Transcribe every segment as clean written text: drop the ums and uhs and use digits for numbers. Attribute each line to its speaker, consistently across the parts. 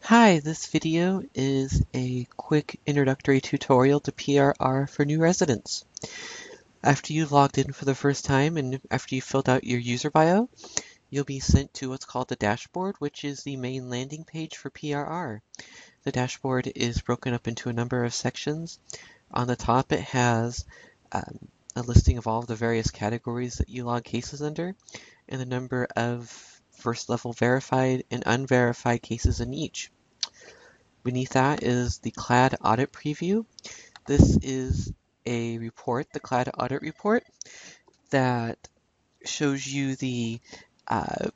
Speaker 1: Hi, this video is a quick introductory tutorial to PRR for new residents. After you logged in for the first time and after you filled out your user bio, you'll be sent to what's called the dashboard, which is the main landing page for PRR. The dashboard is broken up into a number of sections. On the top, it has a listing of all of the various categories that you log cases under and the number of first level verified and unverified cases in each. Beneath that is the CLAD audit preview. This is a report, the CLAD audit report, that shows you uh,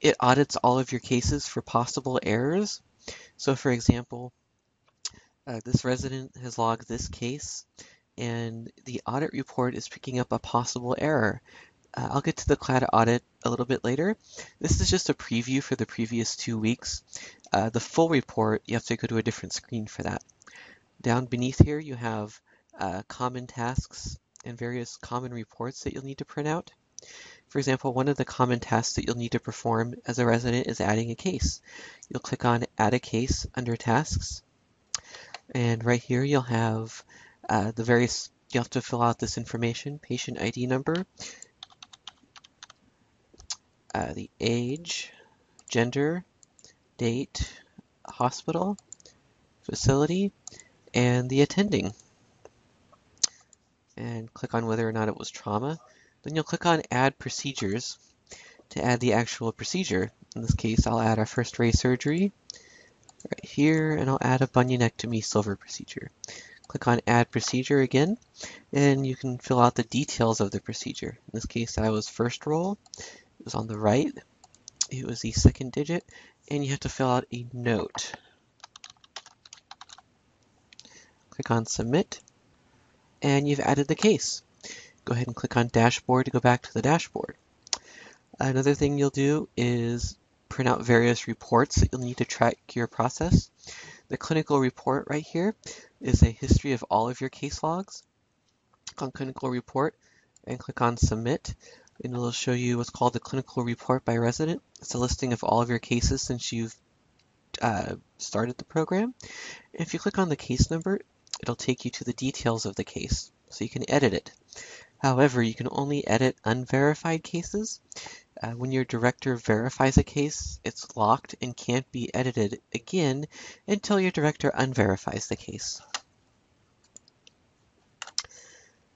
Speaker 1: it audits all of your cases for possible errors. So for example, this resident has logged this case and the audit report is picking up a possible error. I'll get to the CLAD audit a little bit later. This is just a preview for the previous 2 weeks. The full report, you have to go to a different screen for that. Down beneath here, you have common tasks and various common reports that you'll need to print out. For example, one of the common tasks that you'll need to perform as a resident is adding a case. You'll click on Add a Case under Tasks, and right here you'll have you have to fill out this information: patient ID number, the age, gender, date, hospital, facility, and the attending. And click on whether or not it was trauma. Then you'll click on Add Procedures to add the actual procedure. In this case, I'll add a first ray surgery right here, and I'll add a bunionectomy silver procedure. Click on Add Procedure again, and you can fill out the details of the procedure. In this case, I was first roll. It was on the right. It was the second digit, and you have to fill out a note. Click on Submit, and you've added the case. Go ahead and click on Dashboard to go back to the dashboard. Another thing you'll do is print out various reports that you'll need to track your process. The clinical report right here is a history of all of your case logs. Click on Clinical Report and click on Submit, and it'll show you what's called the Clinical Report by Resident. It's a listing of all of your cases since you've started the program. And if you click on the case number, it'll take you to the details of the case, so you can edit it. However, you can only edit unverified cases. When your director verifies a case, it's locked and can't be edited again until your director unverifies the case.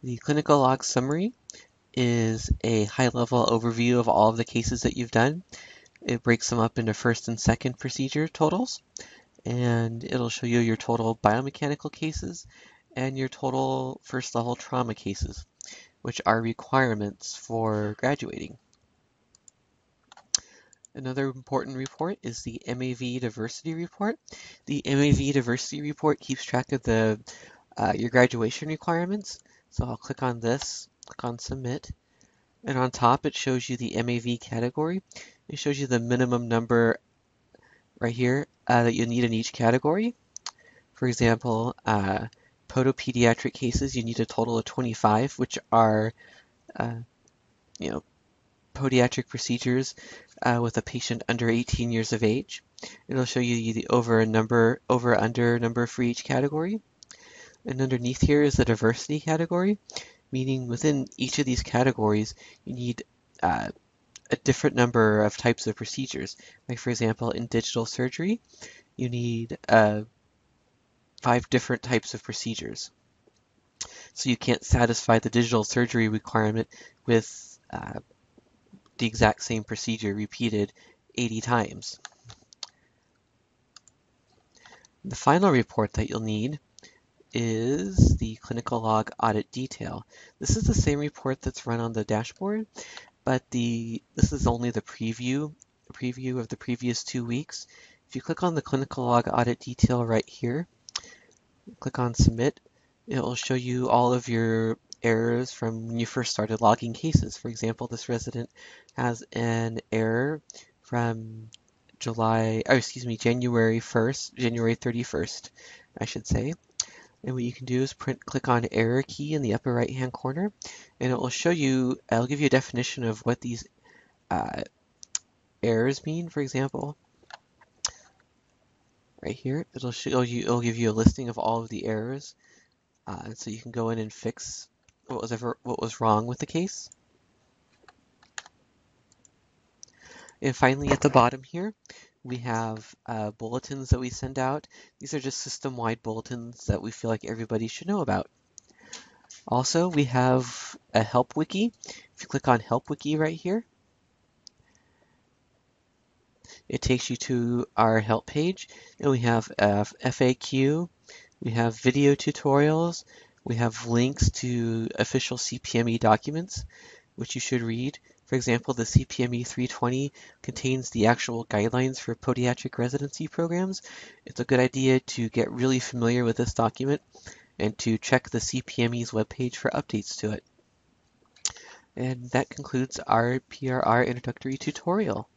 Speaker 1: The clinical log summary is a high-level overview of all of the cases that you've done. It breaks them up into first and second procedure totals, and it'll show you your total biomechanical cases and your total first-level trauma cases, which are requirements for graduating. Another important report is the MAV Diversity Report. The MAV Diversity Report keeps track of your graduation requirements. So I'll click on this, click on Submit, and on top it shows you the MAV category. It shows you the minimum number right here that you need in each category. For example, podopediatric cases, you need a total of 25, which are podiatric procedures with a patient under 18 years of age. It'll show you the over/under number for each category. And underneath here is the diversity category, meaning within each of these categories, you need a different number of types of procedures. Like for example, in digital surgery, you need 5 different types of procedures. So you can't satisfy the digital surgery requirement with the exact same procedure repeated 80 times. The final report that you'll need is the clinical log audit detail. This is the same report that's run on the dashboard, but this is only the preview of the previous 2 weeks. If you click on the clinical log audit detail right here, click on Submit, it will show you all of your errors from when you first started logging cases. For example, this resident has an error from January 31st, I should say. And what you can do is click on Error key in the upper right hand corner, and it will give you a definition of what these errors mean. For example, right here. It'll give you a listing of all of the errors, so you can go in and fix what was wrong with the case. And finally, at the bottom here, we have bulletins that we send out. These are just system-wide bulletins that we feel like everybody should know about. Also, we have a help wiki. If you click on help wiki right here, it takes you to our help page, and we have a FAQ, we have video tutorials, we have links to official CPME documents, which you should read. For example, the CPME 320 contains the actual guidelines for podiatric residency programs. It's a good idea to get really familiar with this document and to check the CPME's webpage for updates to it. And that concludes our PRR introductory tutorial.